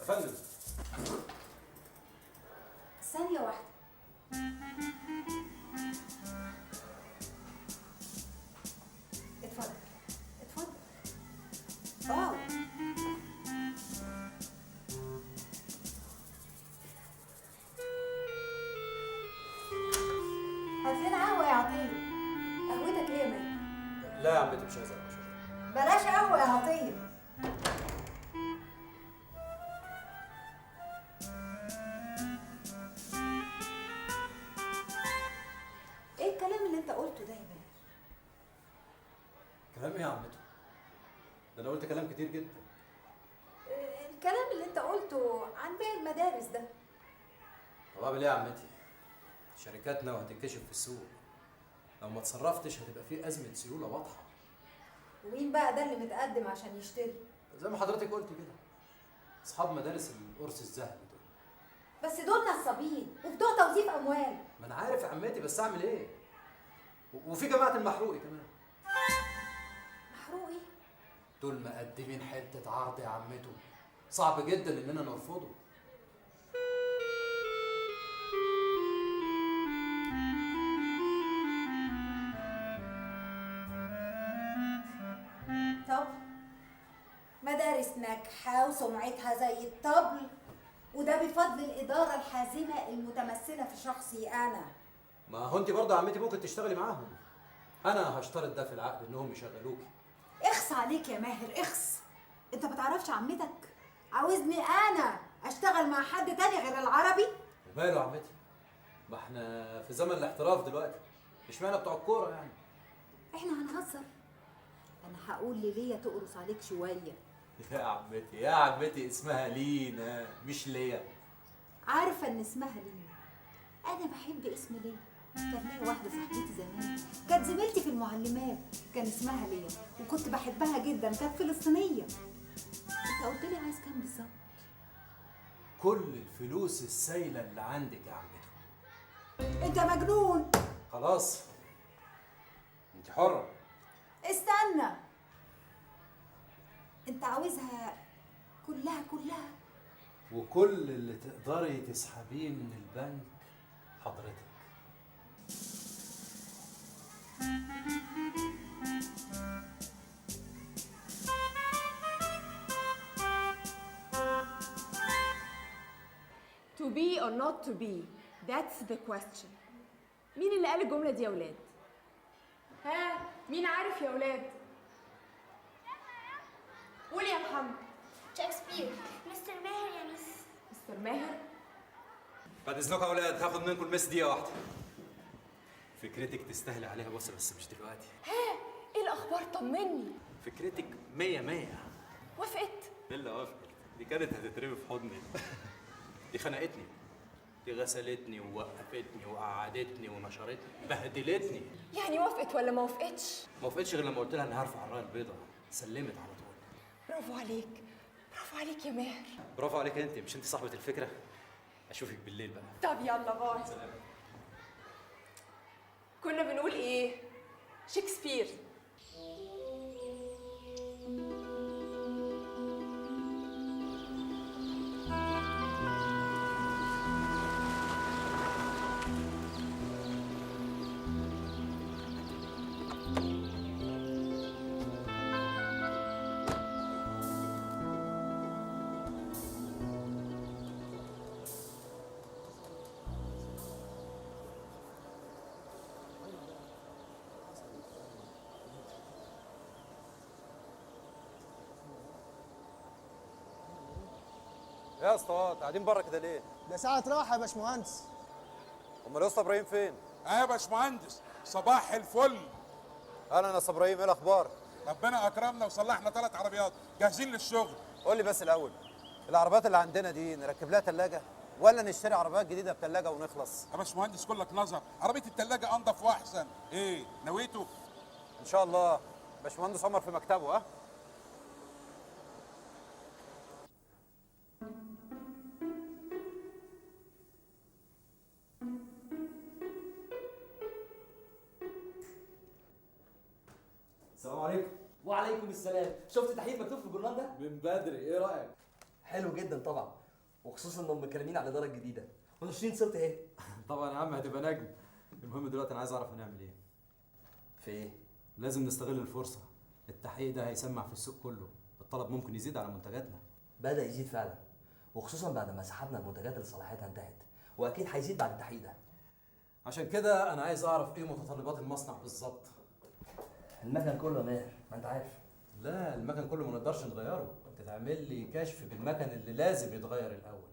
فندم. ثانية واحدة. اتفضل اتفضل. هات لنا قهوة يا عطية. قهوتك ايه يا ماهر؟ لا يا عمتي مش عايز قهوة. بلاش قهوة يا عطية. ايه الكلام اللي انت قلته ده يا ماهر؟ كلام ايه يا عمتي؟ ده انا قلت كلام كتير جدا. الكلام اللي انت قلته عن باقي المدارس ده. طب اعمل ايه يا عمتي؟ شركاتنا وهتنكشف في السوق. لو ما اتصرفتش هتبقى في ازمه سيوله واضحه. ومين بقى ده اللي متقدم عشان يشتري؟ زي ما حضرتك قلت كده، اصحاب مدارس القرص الذهبي دول. بس دول نصابين وبتوع توظيف اموال. ما انا عارف يا عمتي، بس اعمل ايه؟ وفي جماعه المحروقي كمان. محروقي؟ دول مقدمين حته عرض يا عمته، صعب جدا اننا نرفضه. طب مدارس ناجحة وسمعتها زي الطبل، وده بفضل الإدارة الحازمة المتمثلة في شخصي أنا. ما هو انت برضه يا عمتي ممكن تشتغلي معاهم. انا هشترط ده في العقد انهم يشغلوكي. اخس عليك يا ماهر اخس. انت ما تعرفش عمتك عاوزني انا اشتغل مع حد تاني غير العربي؟ وماله يا عمتي؟ ما احنا في زمن الاحتراف دلوقتي، اشمعنى بتوع الكوره يعني؟ احنا هنهزر. انا هقول لليا تقرص عليك شويه. يا عمتي يا عمتي، اسمها لينا مش ليا. عارفه ان اسمها لينا. انا بحب اسم ليا. كان ليا واحده صاحبتي زمان كانت زميلتي في المعلمات، كان اسمها ليا وكنت بحبها جدا، كانت فلسطينيه. انت قلت لي عايز كام بالظبط؟ كل الفلوس السايله اللي عندك يا عمتي. انت مجنون. خلاص انت حره. استنى، انت عاوزها كلها كلها؟ وكل اللي تقدري تسحبيه من البنك حضرتك. To be or not to be, that's the question. مين اللي قال الجملة دي يا ولاد؟ ها، مين عارف يا ولاد؟ قول يا محمد. شكسبير. مستر ماهر يا مس. مستر ماهر؟ بعد اذنكم يا اولاد هاخد منكم المس دقيقه واحده. فكرتك تستاهلي عليها بص، بس مش دلوقتي. ها، ايه الأخبار؟ طمني. فكرتك 100 100. وافقت؟ الا وافقت، دي كانت هتترمي في حضني. دي خنقتني، دي غسلتني ووقفتني وقعدتني ونشرتني، بهدلتني. يعني وافقت ولا ما وافقتش؟ ما وافقتش غير لما قلت لها اني هرفع الرايه البيضاء، سلمت على طول. برافو عليك، برافو عليك يا ماهر. برافو عليك انت، مش انت صاحبه الفكره؟ اشوفك بالليل بقى. طب يلا باي. سلام. كنا بنقول ايه؟ شكسبير. يا اسطى قاعدين بره كده ليه؟ ده ساعة راحة يا باشمهندس. امال يا اسطى ابراهيم فين؟ يا باشمهندس صباح الفل. اهلا يا اسطى ابراهيم، ايه الاخبار؟ ربنا اكرمنا وصلحنا 3 عربيات جاهزين للشغل. قول لي بس الاول، العربيات اللي عندنا دي نركب لها ثلاجه ولا نشتري عربيات جديده بثلاجه ونخلص؟ يا باشمهندس كلك نظر، عربيه الثلاجه انضف واحسن. ايه نويته؟ ان شاء الله. باشمهندس عمر في مكتبه. ها السلام عليكم. وعليكم السلام. شفت تحقيق مكتوب في الجورنال ده؟ من بدري، ايه رايك؟ حلو جدا طبعا. وخصوصا انهم متكلمين على الاداره الجديده وناشرين صورتي اهي. طبعا يا عم هتبقى نجم. المهم دلوقتي انا عايز اعرف هنعمل ايه. في ايه؟ لازم نستغل الفرصه. التحقيق ده هيسمع في السوق كله، الطلب ممكن يزيد على منتجاتنا. بدا يزيد فعلا، وخصوصا بعد ما سحبنا المنتجات اللي صلاحيتها انتهت، واكيد هيزيد بعد التحقيق ده. عشان كده انا عايز اعرف ايه متطلبات المصنع بالظبط. المكن كله يا ماهر، ما انت عارف. لا المكن كله ما نقدرش نغيره، انت تعمل لي كشف بالمكن اللي لازم يتغير الاول.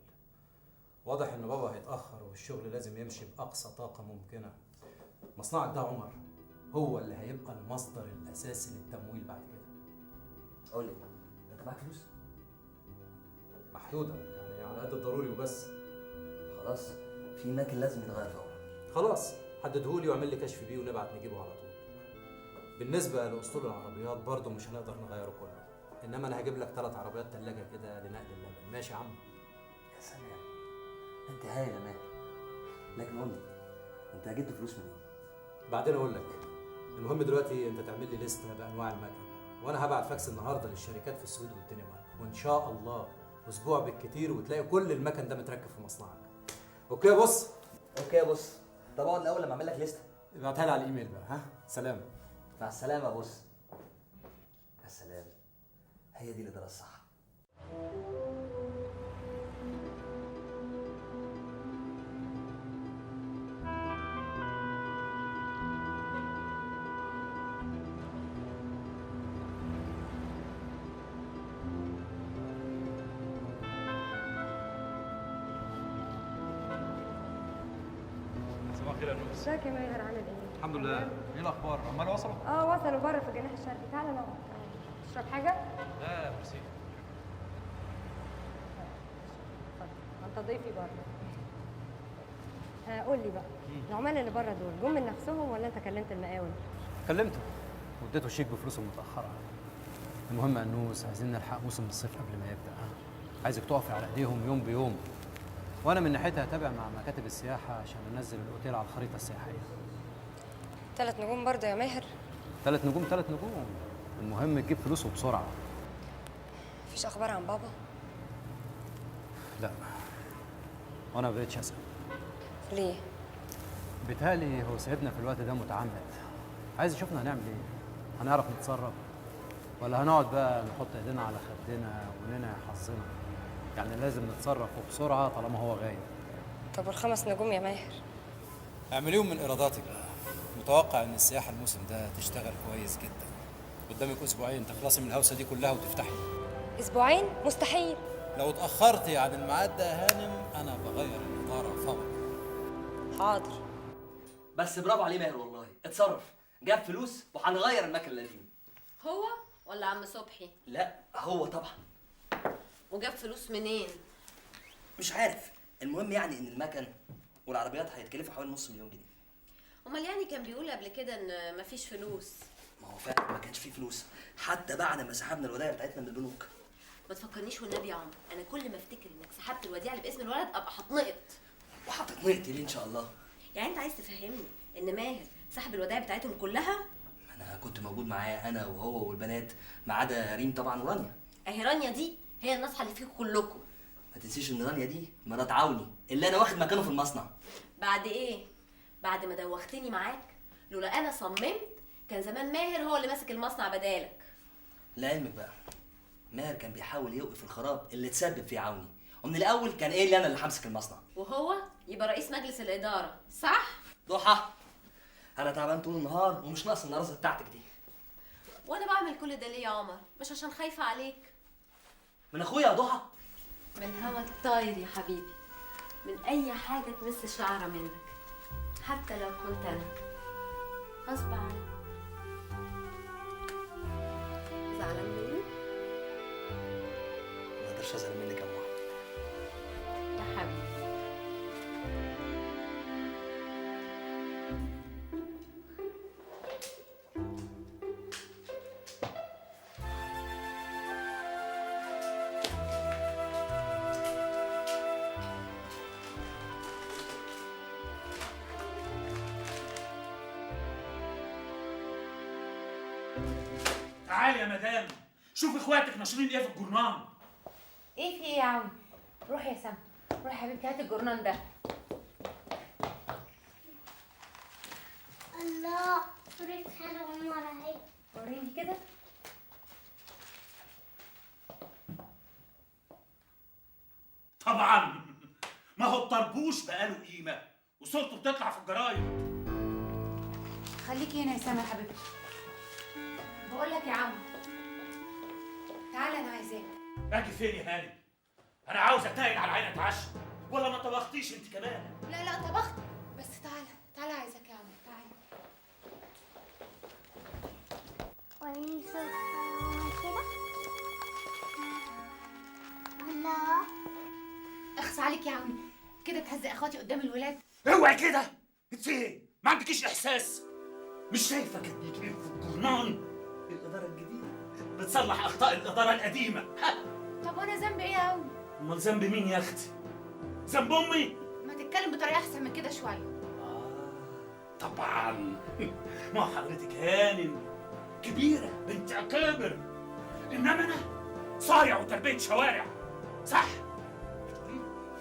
واضح ان بابا هيتاخر والشغل لازم يمشي باقصى طاقه ممكنه. مصنعك ده عمر هو اللي هيبقى المصدر الاساسي للتمويل بعد كده. قول لي، انت معاك فلوس؟ محدوده يعني على قد الضروري وبس. خلاص، في مكن لازم يتغير فورا. خلاص حددهولي واعمل لي كشف بيه ونبعت نجيبه على طول. بالنسبه لاسطول العربيات برضه مش هنقدر نغيره كله، انما انا هجيب لك 3 عربيات ثلاجه كده لنقل اللبن. ماشي يا عم؟ يا سلام، انت هايل يا ماهر. لكن قول لي، انت جبت فلوس منين؟ بعدين اقول لك. المهم دلوقتي انت تعمل لي لسته بانواع المكن، وانا هبعت فاكس النهارده للشركات في السويد والدنمارك، وان شاء الله اسبوع بالكتير وتلاقي كل المكن ده متركب في مصنعك. اوكي يا بص؟ اوكي يا بص. طب اقعد الاول لما اعمل لك لسته. ابعتها لي على الايميل بقى. ها سلام. مع السلامه يا بص. يا سلام، هي دي الاداره الصح. صباح الخير يا نوس. ازيك يا ماهر، عامل ايه؟ الحمد لله. ايه الاخبار؟ عمال وصلوا؟ وصلوا بره في الجناح الشرقي. تعالى نقعد. تشرب حاجه؟ لا ميرسي. اتفضل، انت ضيفي بره. قول لي بقى، العمال اللي بره دول جم من نفسهم ولا انت كلمت المقاول؟ كلمته واديته شيك بفلوسه المتاخره. المهم يا انوس عايزين نلحق موسم الصيف قبل ما يبدا. عايزك تقفي على ايديهم يوم بيوم، وانا من ناحيتي هتابع مع مكاتب السياحه عشان ننزل الاوتيل على الخريطه السياحيه. 3 نجوم برضه يا ماهر؟ 3 نجوم 3 نجوم، المهم تجيب فلوسه بسرعه. مفيش اخبار عن بابا؟ لا وانا ما بقتش اسال. ليه؟ بيتهيألي هو سايبنا في الوقت ده متعمد، عايز يشوفنا هنعمل ايه. هنعرف نتصرف ولا هنقعد بقى نحط ايدينا على خدنا وننعي حظنا؟ يعني لازم نتصرف وبسرعه طالما هو غايب. طب وال5 نجوم يا ماهر؟ اعمليهم من ايراداتك بقى. متوقع ان السياحه الموسم ده تشتغل كويس جدا. قدامك اسبوعين تخلصي من الهوسه دي كلها وتفتحي. اسبوعين؟ مستحيل. لو اتاخرتي عن الميعاد ده يا هانم انا بغير الاداره فورا. حاضر. بس برافو عليه ماهر والله، اتصرف، جاب فلوس وهنغير المكن القديم. هو ولا عم صبحي؟ لا هو طبعا. وجاب فلوس منين؟ مش عارف، المهم يعني ان المكن والعربيات هيتكلفوا حوالي نص مليون جنيه. امال يعني كان بيقول قبل كده ان مفيش فلوس. ما هو فعلا ما كانش فيه فلوس حتى بعد ما سحبنا الودائع بتاعتنا من البنوك. ما تفكرنيش والنبي يا عمر، انا كل ما افتكر انك سحبت الوديعه اللي باسم الولد ابقى هتنقط. وهتتنقطي ليه ان شاء الله؟ يعني انت عايز تفهمني ان ماهر سحب الودائع بتاعتهم كلها؟ انا كنت موجود معاه انا وهو والبنات ما عدا ريم طبعا ورانيا. اهي رانيا دي هي النصحه اللي فيكم كلكم. ما تنسيش ان رانيا دي مرات عوني اللي انا واخد مكانه في المصنع. بعد ايه؟ بعد ما دوختني معاك؟ لولا انا صممت كان زمان ماهر هو اللي ماسك المصنع بدالك. لعلمك بقى، ماهر كان بيحاول يوقف الخراب اللي تسبب فيه عوني، ومن الاول كان ايه اللي انا اللي همسك المصنع. وهو يبقى رئيس مجلس الاداره، صح؟ ضحى، انا تعبان طول النهار ومش ناقص النرازه بتاعتك دي. وانا بعمل كل ده ليه يا عمر؟ مش عشان خايفه عليك. من اخويا يا ضحى. من هوا الطاير يا حبيبي، من اي حاجه تمس شعره منك، حتى لو كنت انا غصب عني. زعلان مني؟ ما اقدرش ازعل منك يا ماما. يا حبيبي تعالي يا مدام، شوف اخواتك ناشرين ايه في الجورنال. ايه في ايه يا عم؟ روح يا سما. روحي حبيبتي هاتي الجورنان ده. الله، صورة خالة عمر اهي. وريني كده. طبعا ما هو الطربوش بقاله قيمه وصورته بتطلع في الجرايد. خليكي هنا يا سما يا حبيبتي. بقول لك يا عم تعالى انا عايزاك. اجي فين يا هاني؟ انا عاوز اتاين على عين اتعشى. ولا ما طبختيش انت كمان؟ لا طبخت، بس تعالى عايزك يا عم تعالى. وريني صورة خالة كده. الله، اخص عليك يا عم، كده تهزق اخواتي قدام الولاد. اوعي كده، انت ايه؟ ما عندكيش احساس؟ مش شايفه كان بيجي في الجرنان الاداره الجديده بتصلح اخطاء الاداره القديمه؟ طب وانا ذنبي ايه يا عم؟ امال ذنب مين يا اختي؟ ذنب امي؟ ما تتكلم بطريقه احسن من كده شويه. طبعا ما هو حضرتك هانم كبيره بنت اكابر، انما انا صايع وتربيه شوارع. صح؟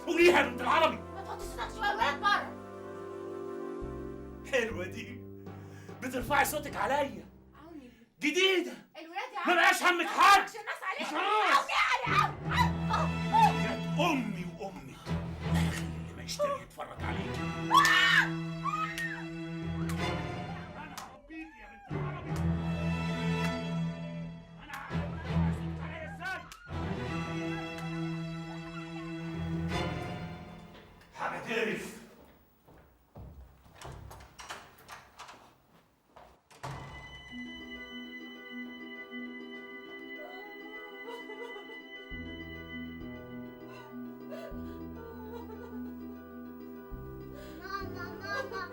قوليها يا بنت العربي. ما تحطي صوتك شويه الولاد بره. حلوه دي، بترفعي صوتك عليا. عوني جديده، الولاد يا عم. ما بقاش همك حاجه. الناس عليك. خلاص. عوني جت امي وامك، اخي اللي ما يشتري يتفرج عليك. انا هربيكي يا بنت العربي. انا عارف صوتك عليا ازاي. حاجه تقرف. ماما ماما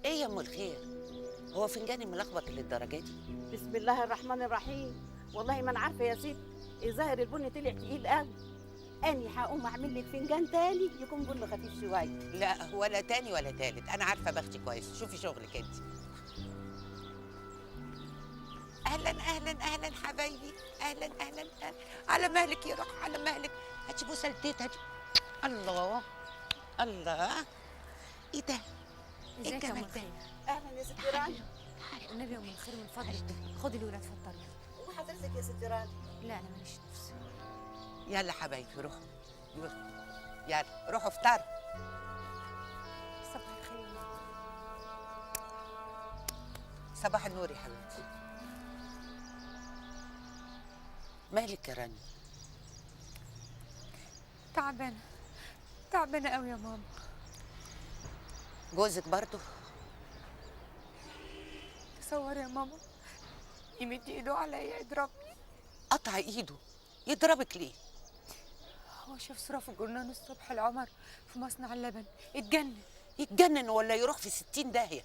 ايه يا ام الخير؟ هو فنجاني ملخبط للدرجه دي؟ بسم الله الرحمن الرحيم. والله ما انا عارفه يا ست، الظاهر البن طلع تقيل قوي. اني هقوم اعمل لك فنجان تاني يكون بن خفيف شويه. لا ولا تاني ولا تالت، انا عارفه بختي كويس. شوفي شغلك انت. اهلا اهلا اهلا حبايبي، اهلا اهلا اهلا. على مهلك يا روح، على مهلك. هاتي بوسه للتيت، هاتي. الله الله، ايه ده؟ ايه ازيك يا ام الجمال ده؟ الخير؟ اهلا يا ست راني. النبي يا ام الخير من فضلك خدي الولاد في الطريق. وحضرتك يا ست راني؟ لا انا ماليش نفس. يلا حبايبي روحوا، يلا روحوا افطروا. صباح الخير. صباح النور يا حبيبتي. مالك يا راني؟ تعبانه قوي يا ماما. جوزك برضه؟ تصوري يا ماما يمد ايده عليا يضربني. قطع ايده؟ يضربك ليه؟ هو شاف صورة في الجرنان الصبح العمر في مصنع اللبن اتجنن. يتجنن ولا يروح في 60 داهية؟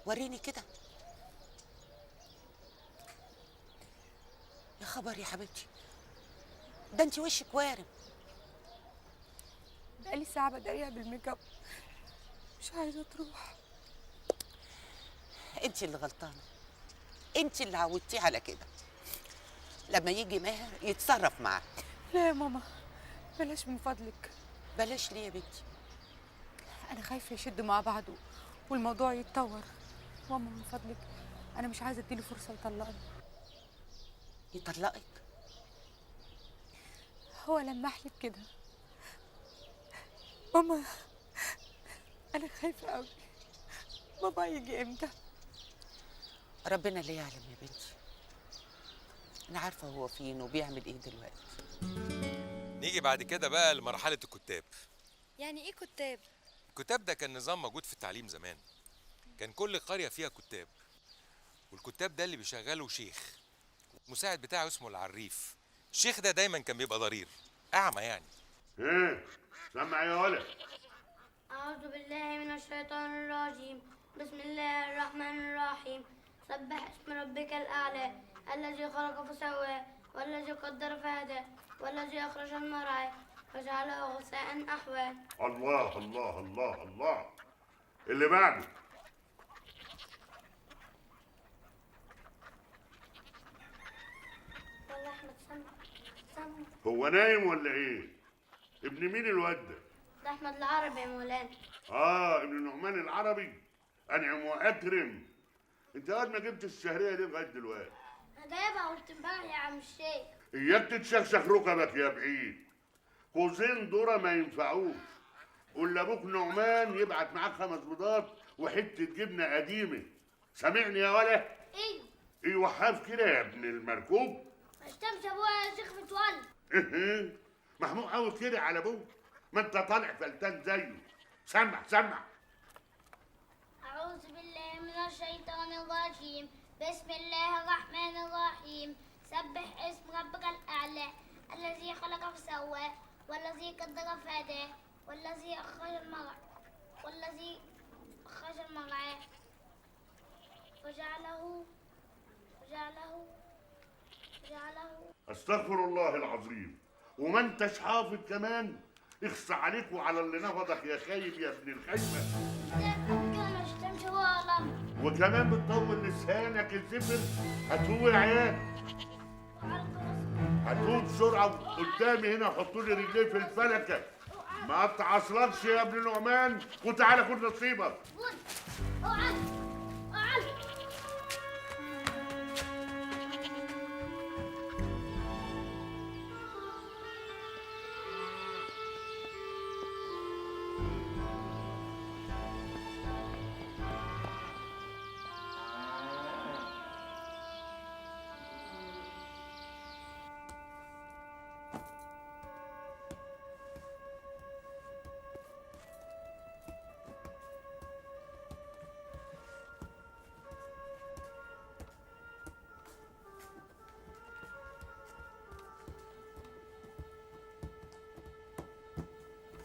وريني كده. يا خبر يا حبيبتي، ده انت وشك وارم. بقالي ساعة بداريها بالميك اب، مش عايزة تروح. انت اللي غلطانة، انت اللي عودتيه على كده. لما يجي ماهر يتصرف معاه. لا يا ماما بلاش من فضلك. بلاش ليه يا بنتي؟ انا خايفه يشدوا مع بعض والموضوع يتطور. ماما من فضلك انا مش عايزه اديله فرصه يطلقني. يطلقك؟ هو لما احلف كده. ماما انا خايفه قوي. بابا يجي امتى؟ ربنا اللي يعلم يا بنتي. انا عارفه هو فين وبيعمل ايه دلوقتي. نيجي بعد كده بقى لمرحله الكتاب. يعني ايه كتاب؟ الكتاب ده كان نظام موجود في التعليم زمان. كان كل قريه فيها كتاب، والكتاب ده اللي بيشغله شيخ، المساعد بتاعه اسمه العريف. الشيخ ده دايما كان بيبقى ضرير، اعمى يعني. ايه سمع يا ولد. أعوذ بالله من الشيطان الرجيم. بسم الله الرحمن الرحيم. سبح اسم ربك الأعلى الذي خلق فسوى والذي قدر فهدى والذي أخرج المرعى فجعله غثاء أحوى. الله الله الله الله. اللي بعده. والله أحمد سمع. هو نايم ولا ايه؟ ابن مين الواد ده؟ ده أحمد العربي يا مولانا. ابن نعمان العربي. انعم واكرم. انت قاعد ما جبتش الشهريه دي لغايه دلوقتي؟ أنا جايبها قلت امبارح يا عم الشيخ. اياك تتشخشخ ركبك يا بعيد. كوزين دورة ما ينفعوش. قول لابوك نعمان يبعت معاك 5 بيضات وحته جبنه قديمه. سامعني يا ولا؟ ايوه. ايوه حاف كده يا ابن المركوب. ما اشتمش ابويا يا شيخ متولي. محمود قوي كده على ابوك. ما انت طالع فلتان زيه. سمع. أعوذ بالله من الشيطان الرجيم. بسم الله الرحمن الرحيم. سبح اسم ربك الأعلى الذي خلق فسوى والذي قدر فهدى والذي أخرج المرعى وجعله استغفر الله العظيم. وما انتش حافظ كمان. اخصى عليك وعلى اللي نفضك يا خايب يا ابن الخايبه. ما اشتمش هو ولا أمي. وكمان بتطول لسانك الزفر. هتقوم يا عيال. هتقوم بسرعه قدامي هنا. حطوا لي رجليه في الفلكه. ما تعصلكش يا ابن نعمان وتعالى خد نصيبك. اقعد.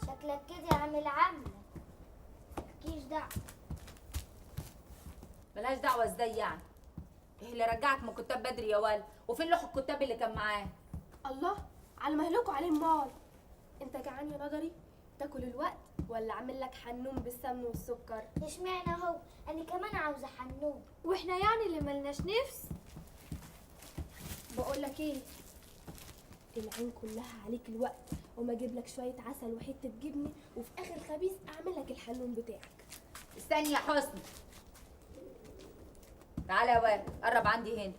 شكلك كده يا عم العملة. مالكيش دعوة. ملهاش دعوه ازاي يعني؟ ايه اللي رجعك من الكتاب بدري يا ولد؟ وفين لوح الكتاب اللي كان معاه؟ الله على مهلكوا عليه مال. انت جعان يا نظري؟ تاكل الوقت ولا عامل لك حنون بالسمن والسكر؟ اشمعنى هو؟ انا كمان عاوزه حنون. واحنا يعني اللي ملناش نفس؟ بقول لك ايه، العين كلها عليك الوقت وما اجيب لك شويه عسل وحته جبنه وفي اخر خبيث اعمل لك الحنون بتاعك. استني يا حسني. تعالى يا ولد قرب عندي هنا.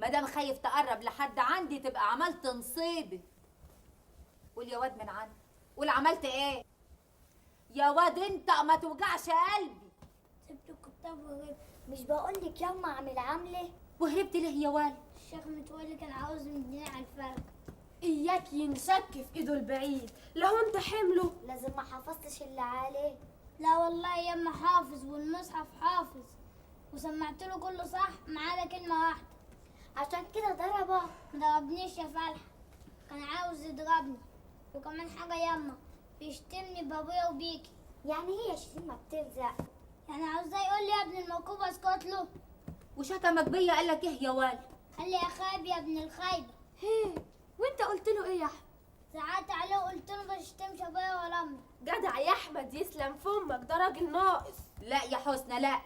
ما دام خايف تقرب لحد عندي تبقى عملت نصيبي. قول يا واد من عندي. قول عملت ايه؟ يا واد انت ما توجعش قلبي. سبت الكتاب وهربت. مش بقولك ياما اعمل عمله؟ وهربت ليه يا ولد؟ الشيخ متولي كان عاوز يديني على الفرق. اياك ينشك في ايده البعيد. لو انت حمله لازم ما حفظتش اللي عليه. لا والله ياما حافظ والمصحف حافظ وسمعت له كله صح ما عدا كلمه واحده. عشان كده ضربه. ما ضربنيش يا فلح، كان عاوز يضربني. وكمان حاجه ياما بيشتمني بابويا وبيكي. يعني هي شتيمه بتلزق؟ يعني عاوزاه يقول لي يا ابن الموكوب اسكت له. وشتمك بيا قال لك ايه يا ولد؟ قال لي يا خايب يا ابن الخايبه. وانت قلت له ايه يا احمد؟ زعقت عليه وقلت له ما تشتمش ابويا ولا امي. جدع يا احمد يسلم فمك، ده راجل ناقص. لا يا حسنى لا،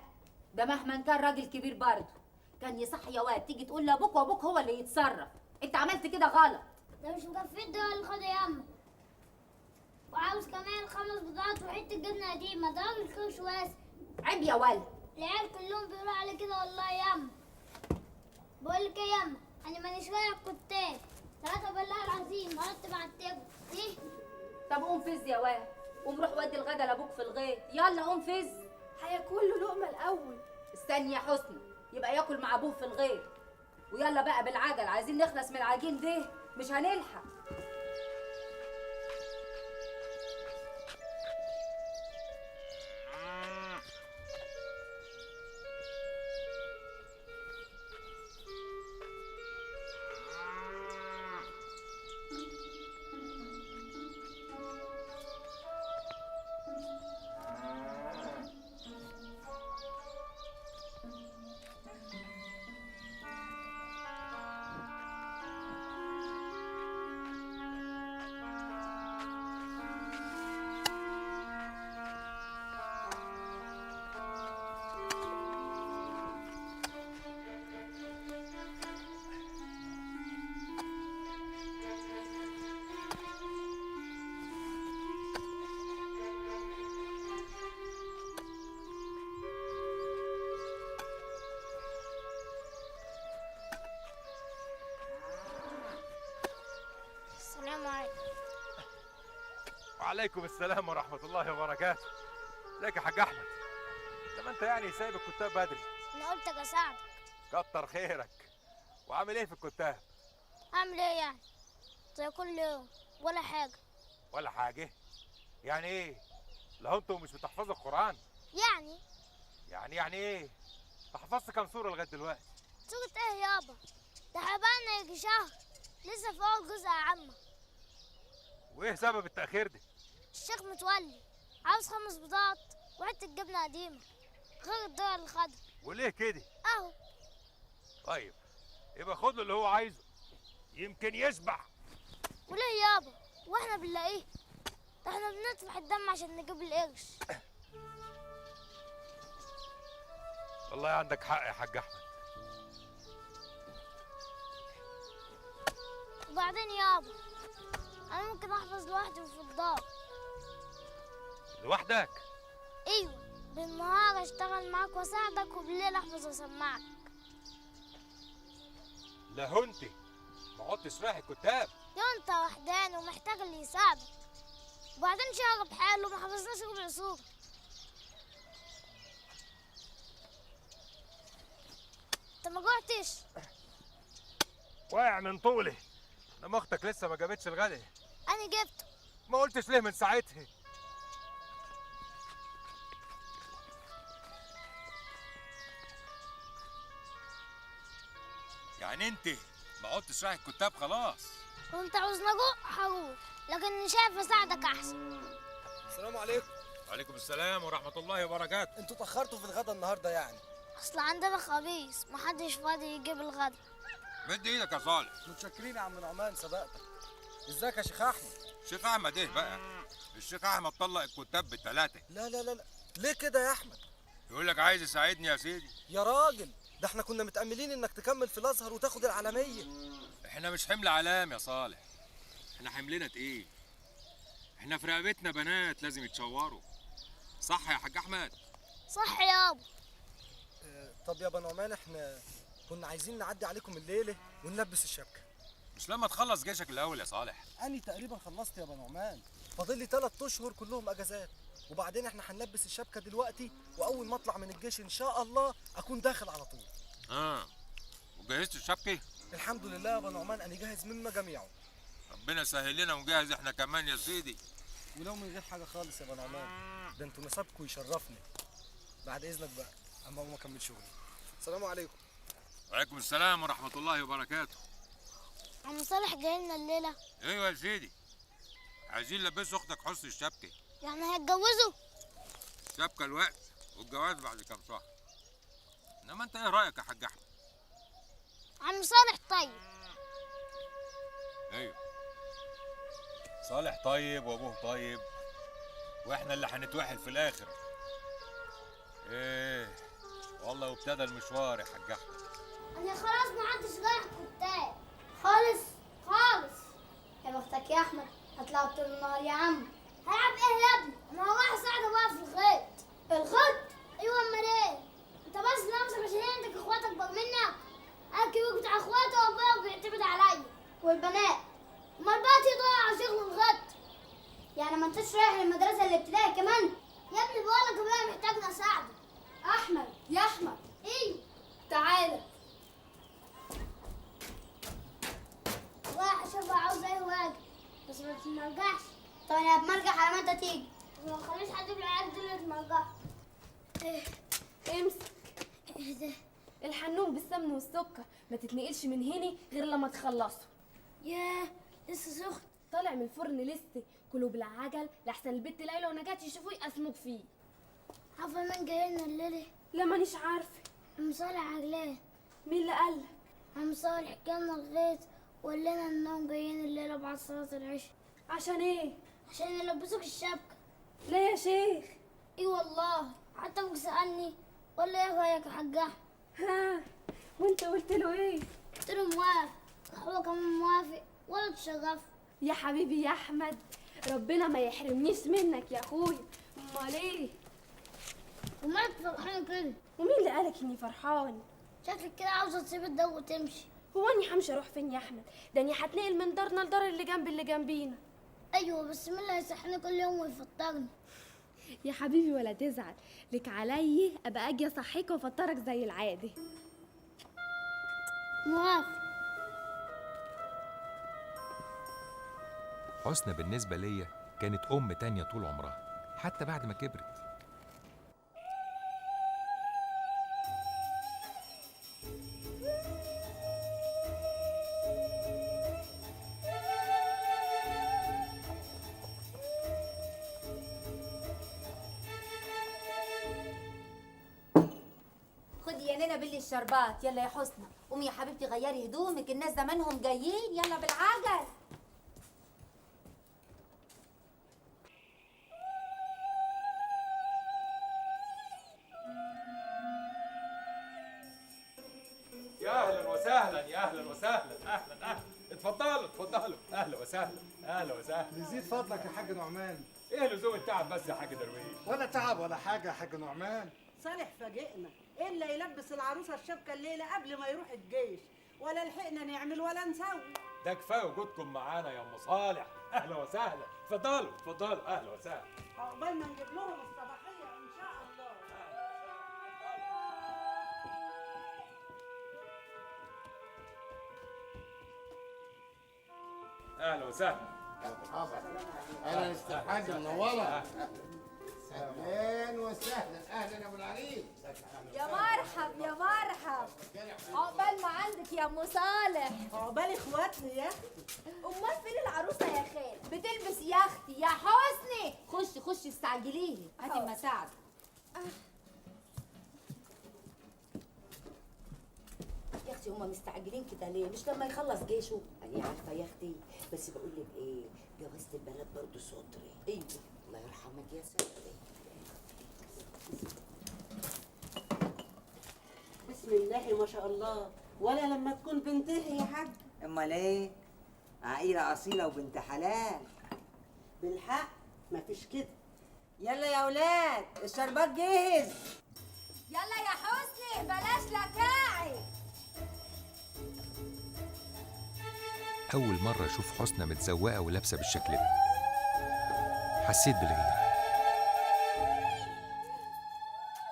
ده مهما كان راجل كبير برضه كان يصح يا واد تيجي تقول لابوك وابوك هو اللي يتصرف. انت عملت كده غلط. ده مش مكفي الدواء اللي خده ياما، وعاوز كمان 5 بيضات وحته جبنه قديمه. ده راجل كرش واسع. عيب يا ولد. العيال كلهم بيقولوا على كده والله ياما. بقول لك ايه ياما، انا مانيش رايح كتاب 3 بالله العظيم مرتب على التجر ايه. طب قوم فز يا ولد، قوم روح ودي الغدا لابوك في الغيط. يلا قوم فز. هياكل له لقمه الاول. استني يا حسني، يبقى ياكل مع ابوه في الغيط. ويلا بقى بالعجل، عايزين نخلص من العجين ده، مش هنلحق. السلام عليكم. وعليكم السلام ورحمة الله وبركاته. ازيك يا حاج أحمد؟ طب أنت يعني سايب الكتاب بدري؟ انا قلت اجي اساعدك. كتر خيرك. وعامل إيه في الكتاب؟ اعمل ايه يعني؟ زي كل يوم ولا حاجه. ولا حاجة؟ يعني إيه؟ لو أنتوا مش بتحفظوا القرآن؟ يعني إيه؟ حفظت كام سورة لغاية دلوقتي؟ سورة ايه يابا؟ ده حبالنا يجي شهر لسه في اول جزء يا عم. وإيه سبب التأخير ده؟ الشيخ متولي عاوز 5 بيضات وحته جبنه قديمه غير الدواء اللي خده. وليه كده؟ اهو. طيب يبقى خد له اللي هو عايزه، يمكن يشبع. وليه يابا؟ واحنا بنلاقيه؟ ده احنا بندفع الدم عشان نجيب القرش. والله عندك حق يا حاج أحمد. وبعدين يابا انا ممكن احفظ لوحدي في الدار. لوحدك؟ ايوه، بالنهار اشتغل معاك واساعدك وبالليل احفظ واسمعك. لا هو انت ما عدتش رايح الكتاب. يا انت وحداني ومحتاج اللي يساعدك. وبعدين شهر بحاله ما حفظناش ربع سورة. انت ما جوعتش؟ واقع من طولي. لما اختك لسه ما جابتش الغدا. انا جبته. ما قلتش ليه من ساعتها؟ يعني انت ما عدتش رايح الكتاب خلاص؟ وانت عاوزني اروح هروح، لكن شايف اساعدك احسن. السلام عليكم. وعليكم السلام ورحمة الله وبركاته. انتوا اتأخرتوا في الغدا النهارده يعني. اصل عندنا خبيث محدش فاضي يجيب الغدا. مد ايدك يا صالح. متشكرين يا عم نعمان سبقتك. ازيك يا شيخ احمد؟ الشيخ احمد ايه بقى؟ الشيخ احمد طلق الكتاب ب3. لا ليه كده يا احمد؟ يقول لك عايز يساعدني يا سيدي. يا راجل ده احنا كنا متأملين انك تكمل في الازهر وتاخد العالمية. احنا مش حمل علام يا صالح، احنا حملنا تقيل. احنا في رقبتنا بنات لازم يتشوروا. صح يا حاج احمد؟ صح يابا. طب يا ابو نعمان احنا كنا عايزين نعدي عليكم الليله ونلبس الشبكه. مش لما تخلص جيشك الاول يا صالح؟ أنا تقريبا خلصت يا ابو نعمان، فاضل لي 3 اشهر كلهم اجازات، وبعدين احنا هنلبس الشبكه دلوقتي، واول ما اطلع من الجيش ان شاء الله اكون داخل على طول. وجهزت الشبكه؟ الحمد لله يا ابو نعمان انا جاهز مما جميعه. ربنا يسهل لنا ونجهز احنا كمان يا سيدي. ولو من غير حاجه خالص يا ابو نعمان، ده انتوا نسبكوا يشرفني. بعد اذنك بقى اما اقوم اكمل شغلي. السلام عليكم. وعليكم السلام ورحمه الله وبركاته. عم صالح جاي لنا الليله؟ ايوه يا سيدي، عايزين نلبسوا اختك حسن الشبكه. يعني هيتجوزوا؟ شبكه الوقت والجواز بعد كام شهر. انما انت ايه رايك يا حاج احمد؟ عم صالح طيب. ايوه صالح طيب وابوه طيب، واحنا اللي هنتوحل في الاخر. ايه والله وابتدى المشوار يا حاج احمد. انا خلاص ما عدتش رايح كتاب. خالص خالص. يا بختك يا احمد، هتلعب طول النهار يا عم. هلعب ايه يا ابني؟ ما هو واحد ساعة بقى في الغيط. الغيط؟ ايوه امال ايه؟ انت بس نفسك عشان عندك اخوات اكبر منك. انا الكبير بتاع اخواتي وابويا بيعتمد عليا والبنات. امال بقى تضيع على شغل الغيط؟ يعني ما انتش رايح المدرسة الابتدائي كمان؟ يا ابني بقولك ابويا محتاجني اساعده. احمد يا احمد. ايه؟ تعالى. واحد شوف عاوز اي واجب بس ما تتمرجحش. طب انا بمرجح على ما انت تيجي. ما تخليش حد من العيال دول يتمرجحوا. امسك. ايه ده؟ الحنون بالسمن والسكر، ما تتنقلش من هنا غير لما تخلصه. ياه لسه سخن. طالع من الفرن لسه، كله بالعجل لحسن البت ليلى ونجاة يشوفوه يقسموك فيه. عارفه مين جاي لنا الليله؟ لا مانيش عارفه. عم صالح عجلان. مين اللي قالك؟ عم صالح جالنا الغيط وقال لنا انهم جايين الليله بعد صلاه العشاء. عشان ايه؟ عشان يلبسوك الشبكه. لا يا شيخ. اي والله، حتى ابوك سالني ولا ايه رايك يا حاج احمد؟ ها وانت قلت له ايه؟ قلت له موافق. هو كمان موافق ولا تشرف. يا حبيبي يا احمد، ربنا ما يحرمنيش منك يا اخويا. امال ايه؟ ومالك فرحان كده؟ ومين اللي قالك اني فرحان؟ شكلك كده عاوزه تسيب الدو وتمشي. هو اني همشي اروح فين يا احمد؟ ده اني هتنقل من دارنا لدار اللي جنب اللي جنبينا. ايوه بس مين اللي هيصحيني كل يوم ويفطرني؟ يا حبيبي ولا تزعل، لك عليا ابقى اجي اصحيك وافطرك زي العاده. موافق. حسنى بالنسبة ليا كانت أم تانية طول عمرها حتى بعد ما كبرت. خدي يا نينا بلي الشربات. يلا يا حسنى قومي يا حبيبتي غيري هدومك، الناس زمانهم جايين. يلا بالعجل. يا اهلا وسهلا، يا اهلا وسهلا، اهلا اهلا، اتفضلوا اتفضلوا، اهلا وسهلا، اهلا وسهلا. يزيد فضلك يا حاج نعمان. ايه لزوم التعب بس يا حاج درويش؟ ولا تعب ولا حاجه يا حاج نعمان. صالح فاجئنا الا يلبس العروسه الشبكه الليله قبل ما يروح الجيش، ولا لحقنا نعمل ولا نسوي. ده كفايه وجودكم معانا يا ام صالح. اهلا وسهلا، اتفضلوا اتفضلوا، اهلا وسهلا. عقبال ما نجيب لهم الصباحيه ان شاء الله. اهلا وسهلا. اهلا استاذ منوره. اهلا وسهلا، اهلا يا ابو العريس. يا مرحب يا مرحب. عقبال ما عندك يا ام صالح. عقبال اخواتنا يا اختي. امال فين العروسه يا خال؟ بتلبس يا اختي يا حسني. خشي خشي استعجليلي. هاتي المساعد. يا اختي هما مستعجلين كده ليه؟ مش لما يخلص جيشه؟ انا عارفه يا اختي، بس بقول لك ايه، جوازة البنات برضه سطري. ايوه الله يرحمك يا ستي. بسم الله ما شاء الله، ولا لما تكون بنتها يا حاج. امال ايه؟ عقيله اصيله وبنت حلال. بالحق مفيش كده. يلا يا اولاد الشربات جاهز. يلا يا حسني بلاش لكاعي. أول مرة أشوف حسنى متزوقة ولابسة بالشكل ده حسيت بالغيرة.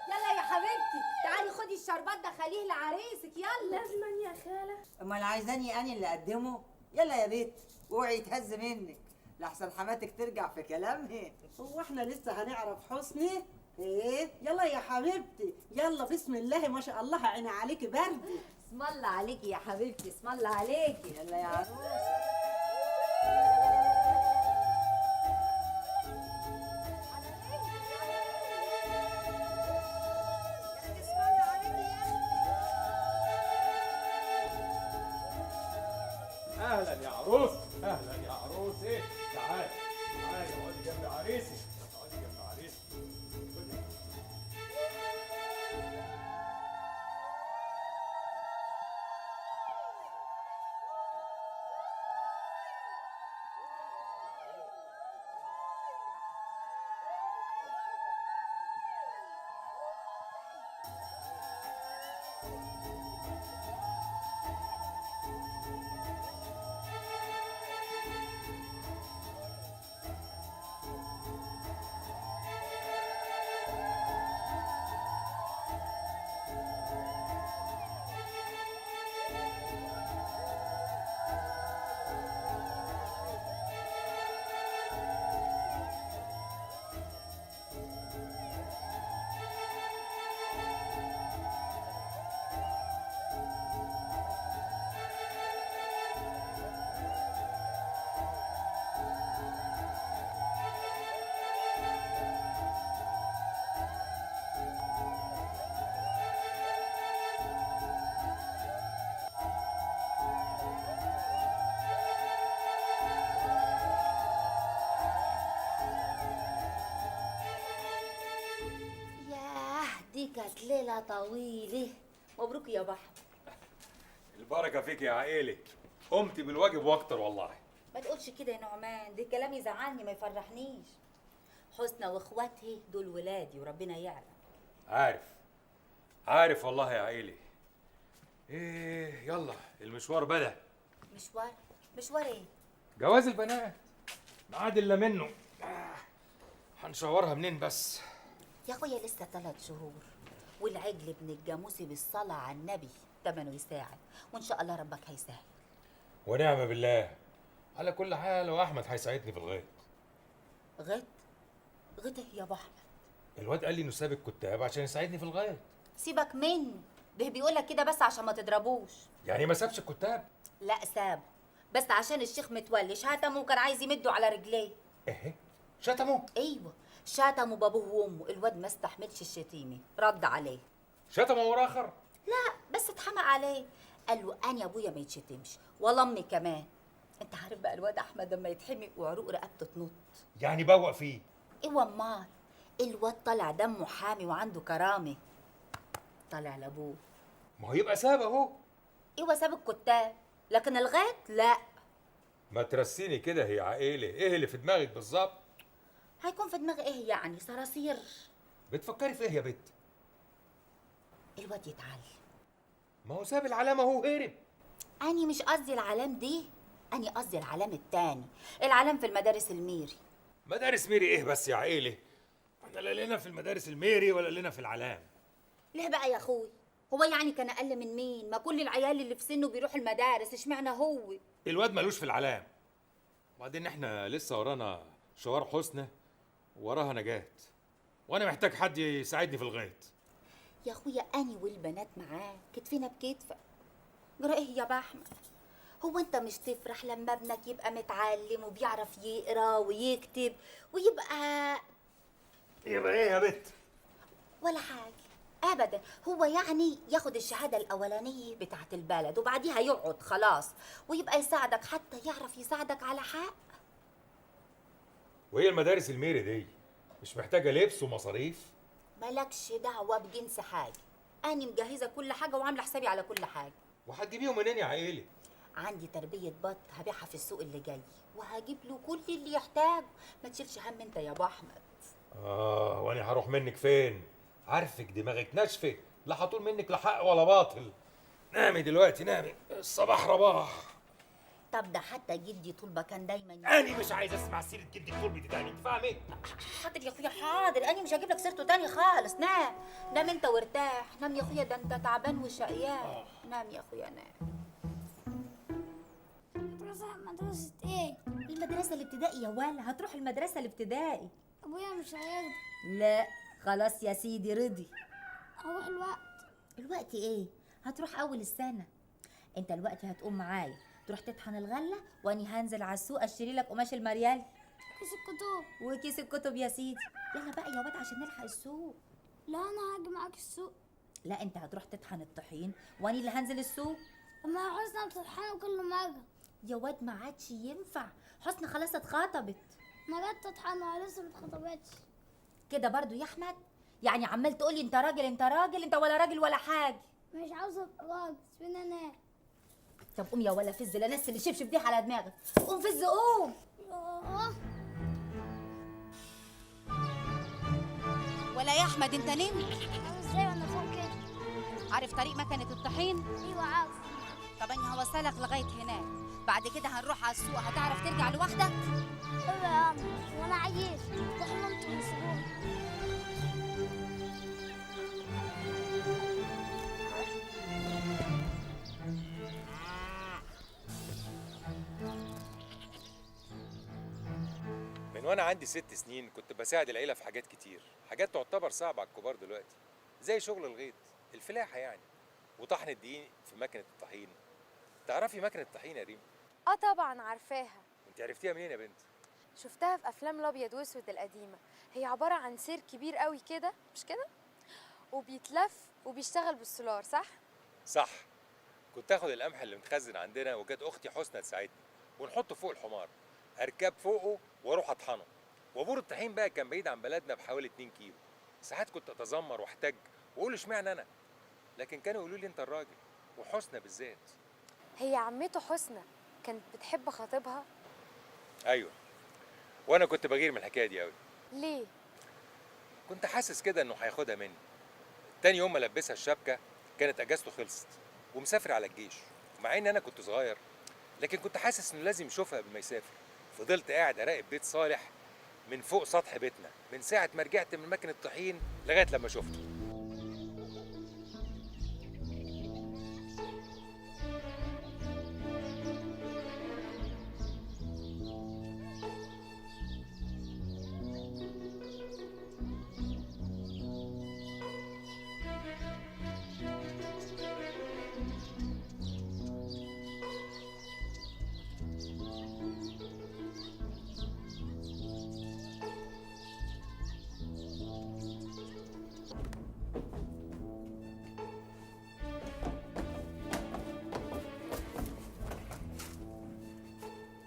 يلا يا حبيبتي تعالي خدي الشربات ده خليه لعريسك. يلا لازما يا خاله. امال عايزاني انا اللي اقدمه؟ يلا يا بنت اوعي يتهز منك لحسن حماتك ترجع في كلامها. هو احنا لسه هنعرف حسني؟ ايه؟ يلا يا حبيبتي، يلا بسم الله ما شاء الله، عيني عليكي برد. اسم الله عليكي يا حبيبتي، اسم الله عليكي. يلا يا عروسه. اهلا يا عروس، اهلا يا عروسي. تعالي تعالي اقعدي جنب عريسي، اقعدي جنب عريسي. دي كانت ليله طويله. مبروك يا بحر. البركه فيك يا عائلة، قمت بالواجب واكتر والله. ما تقولش كده يا نعمان، ده كلام يزعلني ما يفرحنيش. حسنى واخواتها دول ولادي وربنا يعلم. عارف والله يا عائلة. ايه يلا المشوار بدأ. مشوار ايه؟ جواز البنات معاد الا منه. هنشورها منين بس؟ يا اخويا لسه 3 شهور، والعجل ابن الجاموسي بالصلاة على النبي تمنه يساعد، وان شاء الله ربك هيسهل. ونعم بالله. على كل حال واحمد هيساعدني في الغيط. غيط ايه يا ابو احمد؟ الواد قال لي انه ساب الكتاب عشان يساعدني في الغيط. سيبك منه، ده بيقولك كده بس عشان ما تضربوش. يعني ما سابش الكتاب؟ لا سابه، بس عشان الشيخ متولي شتمه وكان عايز يمده على رجليه. ايه شتمه؟ ايوه شتمه بابوه وامه، الواد ما استحملش الشتيمه رد عليه. شتمه ورا اخر؟ لا بس اتحمق عليه، قال له انا يا ابويا ما يتشتمش ولا امي كمان. انت عارف بقى الواد احمد لما يتحمق وعروق رقبته تنط. يعني بوق فيه؟ ايوه امال، الواد طالع دمه حامي وعنده كرامه. طالع لابوه. ما هو يبقى ساب اهو. ايوه ساب الكتاب، لكن الغيط لا. ما ترسيني كده يا عائلة، ايه اللي في دماغك بالظبط؟ هيكون في دماغ ايه يعني؟ صراصير. بتفكري في ايه يا بت؟ الواد يتعلم. ما هو ساب العلامة اهو هرب. اني مش قصدي العلام دي، اني قصدي العلام التاني، العلام في المدارس الميري. مدارس ميري ايه بس يا عائلة؟ احنا لا لنا في المدارس الميري ولا لنا في العلام. ليه بقى يا اخوي؟ هو يعني كان اقل من مين؟ ما كل العيال اللي في سنه بيروحوا المدارس، اشمعنى هو؟ الواد ملوش في العلام. وبعدين احنا لسه ورانا شوار حسنى وراها نجاة، وانا محتاج حد يساعدني في الغيط. يا اخويا اني والبنات معاه كتفنا بكتفك. جرى ايه يا بحمد؟ هو انت مش تفرح لما ابنك يبقى متعلم وبيعرف يقرا ويكتب ويبقى ايه يا بت؟ ولا حاجه ابدا، هو يعني ياخد الشهاده الاولانيه بتاعه البلد وبعديها يقعد خلاص ويبقى يساعدك، حتى يعرف يساعدك على حق. وهي المدارس الميري دي مش محتاجه لبس ومصاريف؟ مالكش دعوه بجنس حاجه، انا مجهزه كل حاجه وعامله حسابي على كل حاجه. وهتجيبيهم منين يا عيلي؟ عندي تربيه بط هبيعها في السوق اللي جاي، وهجيب له كل اللي يحتاجه، ما تشيلش هم انت يا ابو احمد. وانا هروح منك فين؟ عارفك دماغك ناشفه، لا هطول منك لا حق ولا باطل. نامي دلوقتي نامي، الصباح رباح. طب ده حتى جدي طلبه كان دايما انا مش عايز اسمع سيره جدك طلبه دي تاني، فاهمه؟ حاضر يا اخويا حاضر، انا مش هجيب لك سيرته تاني خالص. نام نام انت وارتاح، نام يا اخويا، ده انت تعبان وشقيان. نام يا اخويا نام. مدرسة ايه؟ المدرسة الابتدائي يا ولا، هتروح المدرسة الابتدائي. ابويا مش هيرضى. لا خلاص يا سيدي رضي. اروح الوقت ايه؟ هتروح اول السنة. انت الوقت هتقوم معايا تروح تطحن الغلة، واني هنزل على السوق اشتري لك قماش المريال، كيس الكتب وكيس الكتب يا سيدي. يلا بقى يا واد عشان نلحق السوق. لا انا هاجي معاك السوق. لا انت هتروح تطحن الطحين واني اللي هنزل السوق. اما حسنى بتطحنه كل مرة. يا واد ما عادش ينفع، حسنى خلاص اتخطبت. ما جت تطحن وهي لسه ما اتخطبتش. كده برضو يا احمد؟ يعني عمال تقولي انت راجل انت راجل، انت ولا راجل ولا حاجه. مش عاوزه ابقى راجل، سيبيني انام. طب قوم يا ولا فز، لا ناس اللي شبشب دي على دماغك. قوم فز قوم. ولا يا احمد انت نمت؟ ازاي وانا فوق كده؟ عارف طريق مكنه الطحين؟ ايوه عارف. طب انا هوصلك لغايه هناك، بعد كده هنروح على السوق، هتعرف ترجع لوحدك؟ ايوه يا عم، وانا عايز روحوا انتوا وسيبوني. من وانا عندي 6 سنين كنت بساعد العيله في حاجات كتير، حاجات تعتبر صعبه على الكبار دلوقتي، زي شغل الغيط، الفلاحه يعني، وطحن الدقيق في مكنه الطحين. تعرفي مكنه الطحين يا ريم؟ اه طبعا عارفاها. انت عرفتيها منين يا بنت؟ شفتها في افلام الابيض واسود القديمه، هي عباره عن سير كبير قوي كده، مش كده؟ وبيتلف وبيشتغل بالسولار، صح؟ صح. كنت اخد القمح اللي متخزن عندنا، وكانت اختي حسنى تساعدني، ونحطه فوق الحمار، اركب فوقه واروح اطحنه. وابور الطحين بقى كان بعيد عن بلدنا بحوالي 2 كيلو. ساعات كنت اتذمر واحتاج وقولوا اشمعنى انا، لكن كانوا يقولوا لي انت الراجل، وحسنى بالذات. هي عمته حسنى كانت بتحب خطيبها؟ ايوه، وانا كنت بغير من الحكايه دي قوي. ليه؟ كنت حاسس كده انه هياخدها مني. تاني يوم ما لبسها الشبكه كانت اجازته خلصت ومسافر على الجيش، ومع ان انا كنت صغير لكن كنت حاسس انه لازم يشوفها قبل ما يسافر. فضلت قاعد اراقب بيت صالح من فوق سطح بيتنا من ساعه ما رجعت من مكنه الطحين لغايه لما شفته.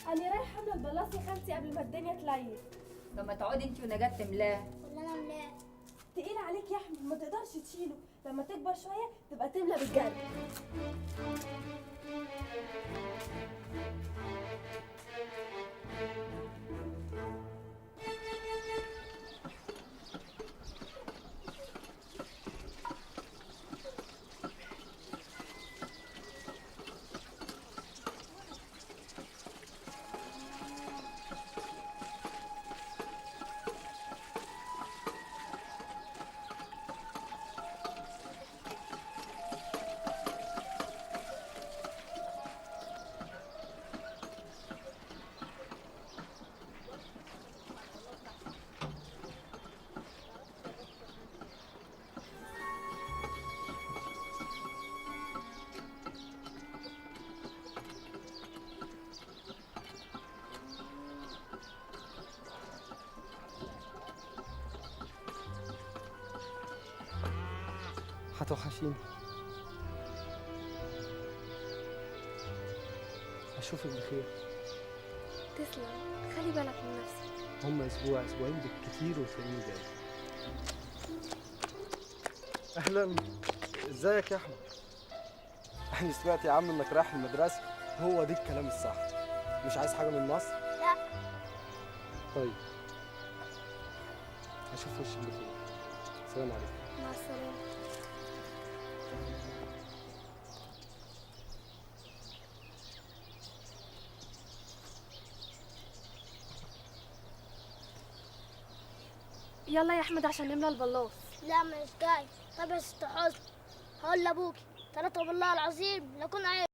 انا رايحه املى البلاص يا خالتي قبل ما الدنيا تليل. طب ما تقعدي انت ونجاة تملاه. ولا انا ملاك. تقيل عليك يا احمد، ما تقدرش تشيله. لما تكبر شويه تبقى تملى بالجري. هتوحشيني. اشوفك بخير. تسلم، خلي بالك من نفسك. هما اسبوع اسبوعين بالكتير وتلاقيني جاي. اهلا، ازيك يا احمد؟ احنا سمعت يا عم انك رايح المدرسه. هو دي الكلام الصح. مش عايز حاجه من مصر؟ لا. طيب هشوف وشك بخير. السلام عليكم. مع السلامه. يلا يا احمد عشان نملى البلاص. لا مش جاي. طب يا ست حسن، هقول لابوكي 3 بالله العظيم لكون عيب.